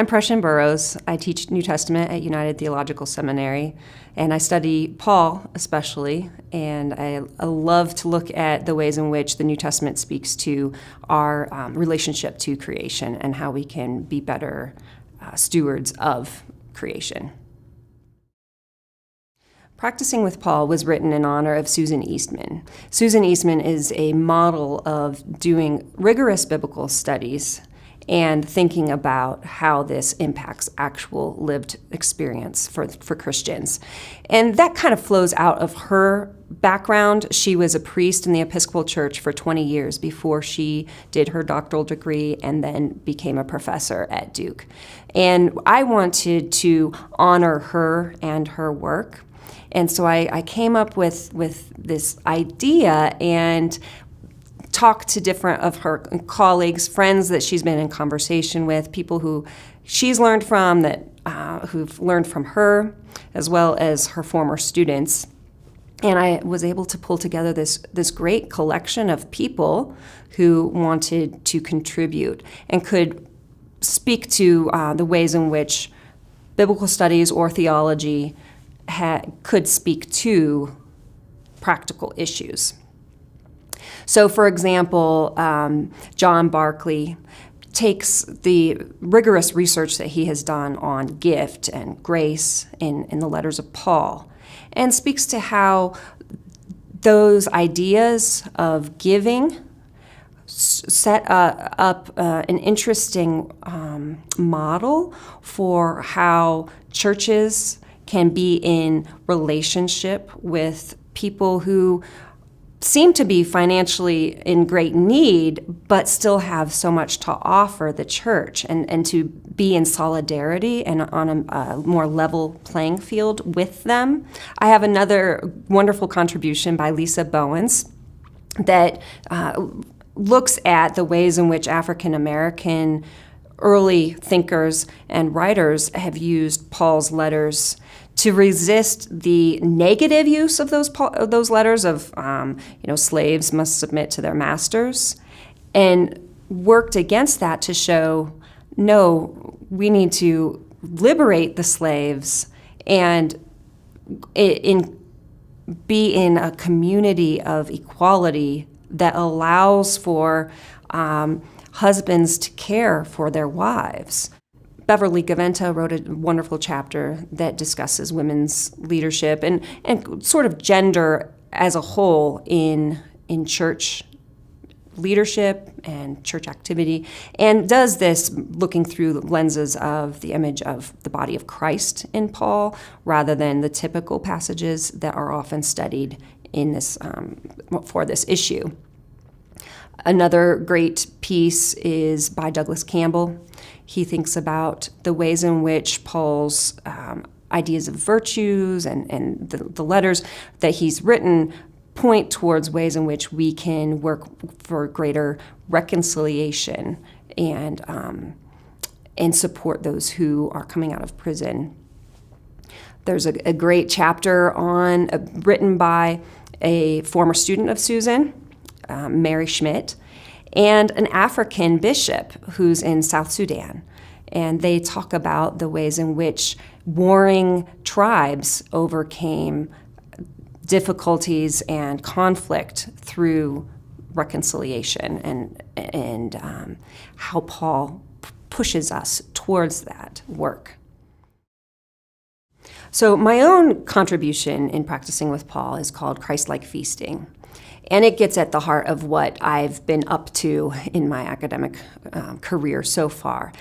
I'm Presian Burroughs. I teach New Testament at United Theological Seminary, and I study Paul especially, and I love to look at the ways in which the New Testament speaks to our relationship to creation and how we can be better stewards of creation. Practicing with Paul was written in honor of Susan Eastman. Susan Eastman is a model of doing rigorous biblical studies and thinking about how this impacts actual lived experience for Christians. And that kind of flows out of her background. She was a priest in the Episcopal Church for 20 years before she did her doctoral degree and then became a professor at Duke. And I wanted to honor her and her work. And so I came up with this idea and talked to different of her colleagues, friends that she's been in conversation with, people who she's learned from, that who've learned from her, as well as her former students. And I was able to pull together this great collection of people who wanted to contribute and could speak to the ways in which biblical studies or theology could speak to practical issues. So, for example, John Barclay takes the rigorous research that he has done on gift and grace in the letters of Paul and speaks to how those ideas of giving set up an interesting model for how churches can be in relationship with people who seem to be financially in great need, but still have so much to offer the church, and to be in solidarity and on a more level playing field with them. I have another wonderful contribution by Lisa Bowens that looks at the ways in which African American early thinkers and writers have used Paul's letters to resist the negative use of those letters of, slaves must submit to their masters, and worked against that to show, no, we need to liberate the slaves and be in a community of equality that allows for husbands to care for their wives. Beverly Gaventa wrote a wonderful chapter that discusses women's leadership and sort of gender as a whole in church leadership and church activity, and does this looking through lenses of the image of the body of Christ in Paul rather than the typical passages that are often studied in this for this issue. Another great piece is by Douglas Campbell. He thinks about the ways in which Paul's ideas of virtues and the letters that he's written point towards ways in which we can work for greater reconciliation and support those who are coming out of prison. There's a great chapter written by a former student of Susan, Mary Schmidt, and an African bishop who's in South Sudan. And they talk about the ways in which warring tribes overcame difficulties and conflict through reconciliation, and how Paul pushes us towards that work. So my own contribution in practicing with Paul is called Christ-like feasting. And it gets at the heart of what I've been up to in my academic career so far.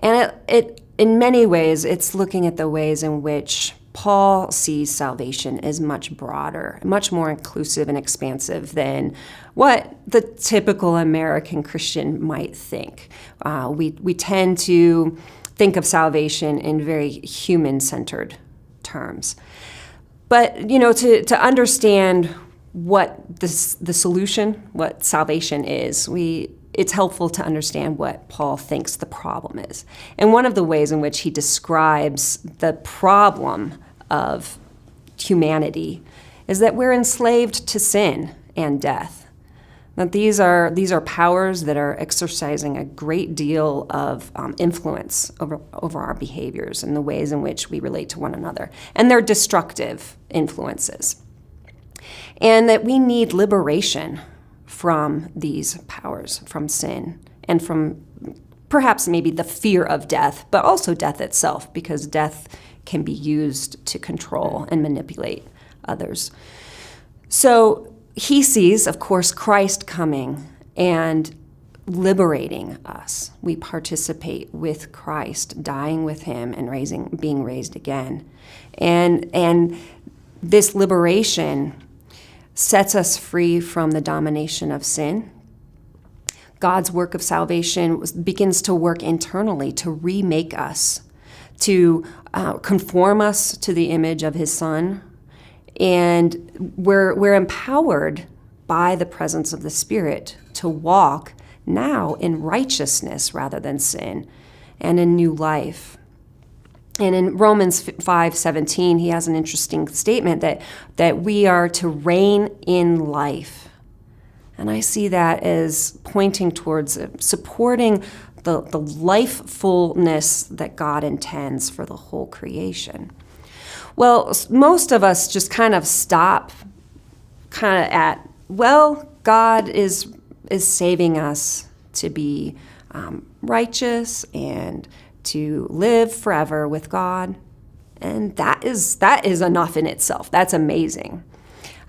And it in many ways, it's looking at the ways in which Paul sees salvation as much broader, much more inclusive and expansive than what the typical American Christian might think. We tend to think of salvation in very human-centered terms. But, to understand what the solution, what salvation is, it's helpful to understand what Paul thinks the problem is. And one of the ways in which he describes the problem of humanity is that we're enslaved to sin and death. That these are powers that are exercising a great deal of influence over our behaviors and the ways in which we relate to one another. And they're destructive influences. And that we need liberation from these powers, from sin, and from perhaps maybe the fear of death, but also death itself, because death can be used to control and manipulate others. So he sees, of course, Christ coming and liberating us. We participate with Christ, dying with him and being raised again. And this liberation sets us free from the domination of sin. God's work of salvation begins to work internally to remake us, to conform us to the image of his Son. And we're empowered by the presence of the Spirit to walk now in righteousness rather than sin and in new life. And in Romans 5:17, he has an interesting statement that we are to reign in life. And I see that as pointing towards supporting the lifefulness that God intends for the whole creation. Well, most of us just kind of stop at, well, God is saving us to be righteous and to live forever with God. And that is enough in itself. That's amazing.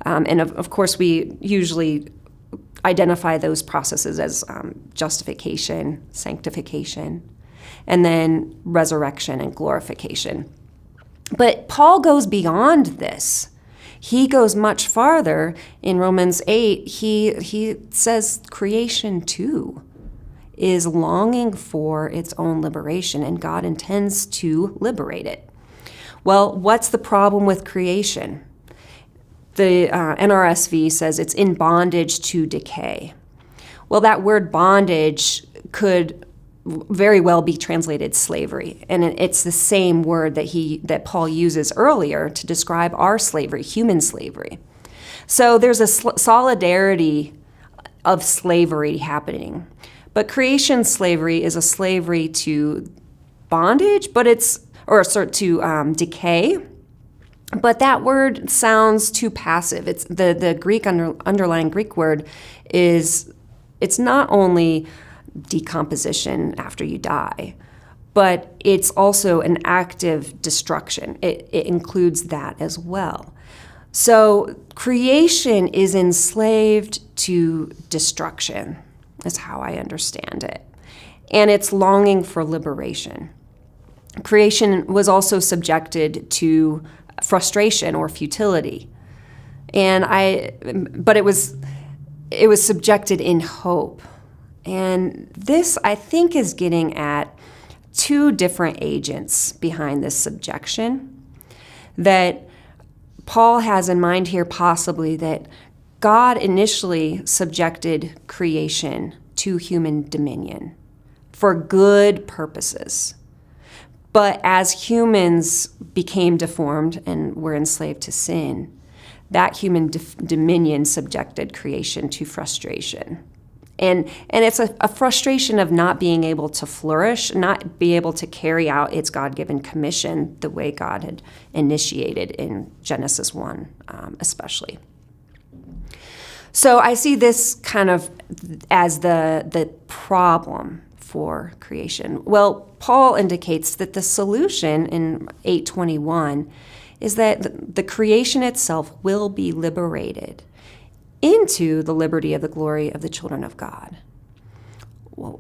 And of course, we usually identify those processes as justification, sanctification, and then resurrection and glorification. But Paul goes beyond this. He goes much farther. In Romans 8, he says creation too is longing for its own liberation, and God intends to liberate it. Well, what's the problem with creation? The NRSV says it's in bondage to decay. Well, that word bondage could very well be translated slavery, and it's the same word that Paul uses earlier to describe our slavery, human slavery. So there's a solidarity of slavery happening, but creation slavery is a slavery to bondage, to decay. But that word sounds too passive. It's the Greek underlying Greek word it's not only decomposition after you die, but it's also an active destruction. It includes that as well. So creation is enslaved to destruction, is how I understand it. And it's longing for liberation. Creation was also subjected to frustration or futility. But it was subjected in hope. And this, I think, is getting at two different agents behind this subjection that Paul has in mind here, possibly that God initially subjected creation to human dominion for good purposes. But as humans became deformed and were enslaved to sin, that human dominion subjected creation to frustration. And it's a frustration of not being able to flourish, not be able to carry out its God-given commission the way God had initiated in Genesis 1, especially. So I see this kind of as the problem for creation. Well, Paul indicates that the solution in 8:21 is that the creation itself will be liberated into the liberty of the glory of the children of God. Well,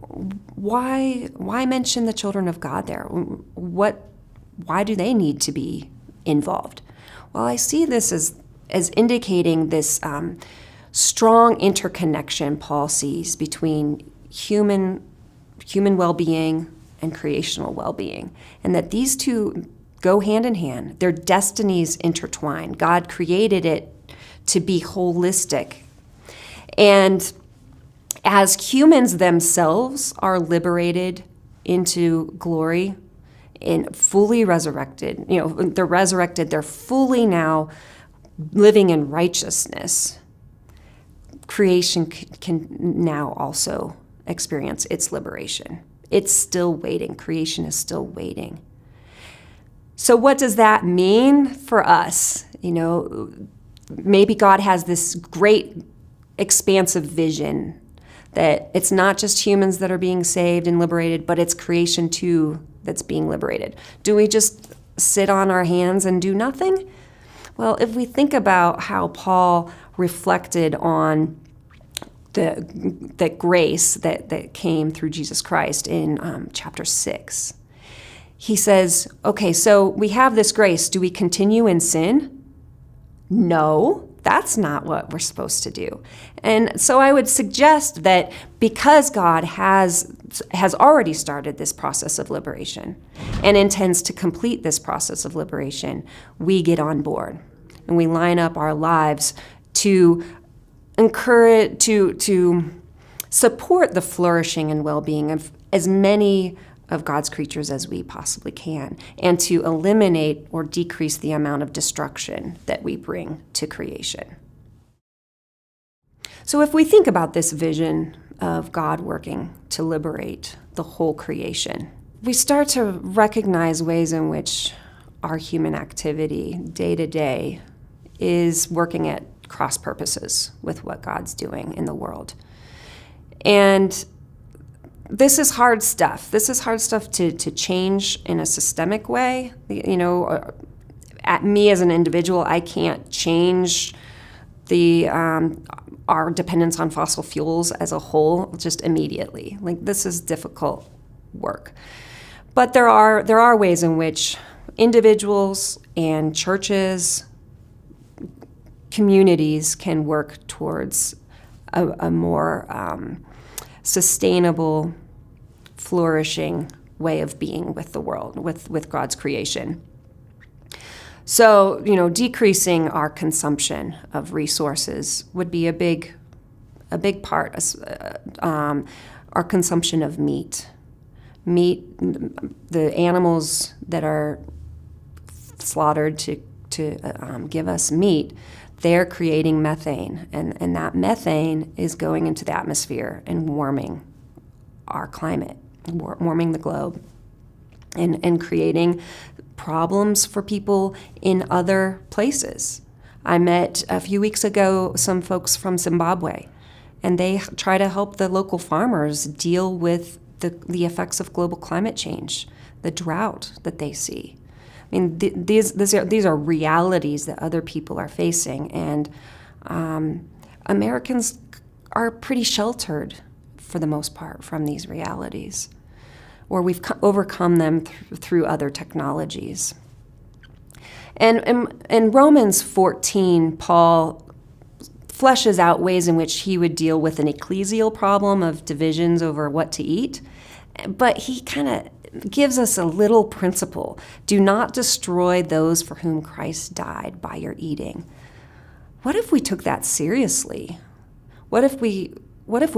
why mention the children of God there? Why do they need to be involved? Well, I see this as indicating this strong interconnection Paul sees between human well-being and creational well-being, and that these two go hand in hand. Their destinies intertwine. God created it to be holistic. And as humans themselves are liberated into glory and fully resurrected, they're resurrected, they're fully now living in righteousness. creation can now also experience its liberation. It's still waiting. Creation is still waiting. So what does that mean for us? Maybe God has this great expansive vision that it's not just humans that are being saved and liberated, but it's creation too that's being liberated. Do we just sit on our hands and do nothing? Well, if we think about how Paul reflected on the grace that came through Jesus Christ in chapter 6, he says, okay, so we have this grace. Do we continue in sin? No, that's not what we're supposed to do. And so I would suggest that because God has already started this process of liberation and intends to complete this process of liberation, we get on board and we line up our lives to encourage, to support the flourishing and well-being of as many of God's creatures as we possibly can, and to eliminate or decrease the amount of destruction that we bring to creation. So if we think about this vision of God working to liberate the whole creation, we start to recognize ways in which our human activity day to day is working at cross purposes with what God's doing in the world. And this is hard stuff. This is hard stuff to change in a systemic way. At me as an individual, I can't change our dependence on fossil fuels as a whole just immediately. This is difficult work. But there are ways in which individuals and churches, communities can work towards a more sustainable, flourishing way of being with the world, with God's creation. So, decreasing our consumption of resources would be a big part. Our consumption of meat, the animals that are slaughtered to give us meat, they're creating methane, and that methane is going into the atmosphere and warming our climate, warming the globe, and creating problems for people in other places. I met a few weeks ago some folks from Zimbabwe, and they try to help the local farmers deal with the effects of global climate change, the drought that they see. I mean, these are realities that other people are facing, and Americans are pretty sheltered for the most part from these realities, or we've overcome them through other technologies. And in Romans 14, Paul fleshes out ways in which he would deal with an ecclesial problem of divisions over what to eat, but he kind of gives us a little principle. Do not destroy those for whom Christ died by your eating. What if we took that seriously? What if we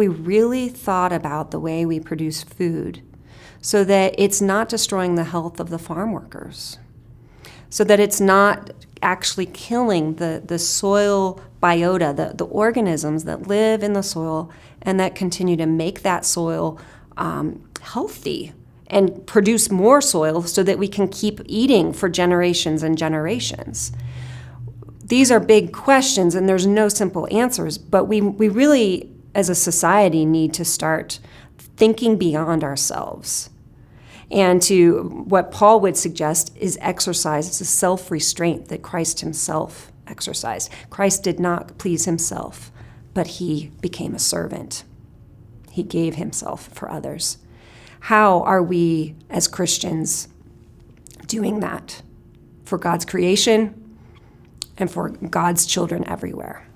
really thought about the way we produce food so that it's not destroying the health of the farm workers, so that it's not actually killing the soil biota, the organisms that live in the soil and that continue to make that soil healthy and produce more soil so that we can keep eating for generations and generations. These are big questions, and there's no simple answers, but we really, as a society, need to start thinking beyond ourselves. And to what Paul would suggest is exercise the self-restraint that Christ himself exercised. Christ did not please himself, but he became a servant. He gave himself for others. How are we as Christians doing that for God's creation and for God's children everywhere?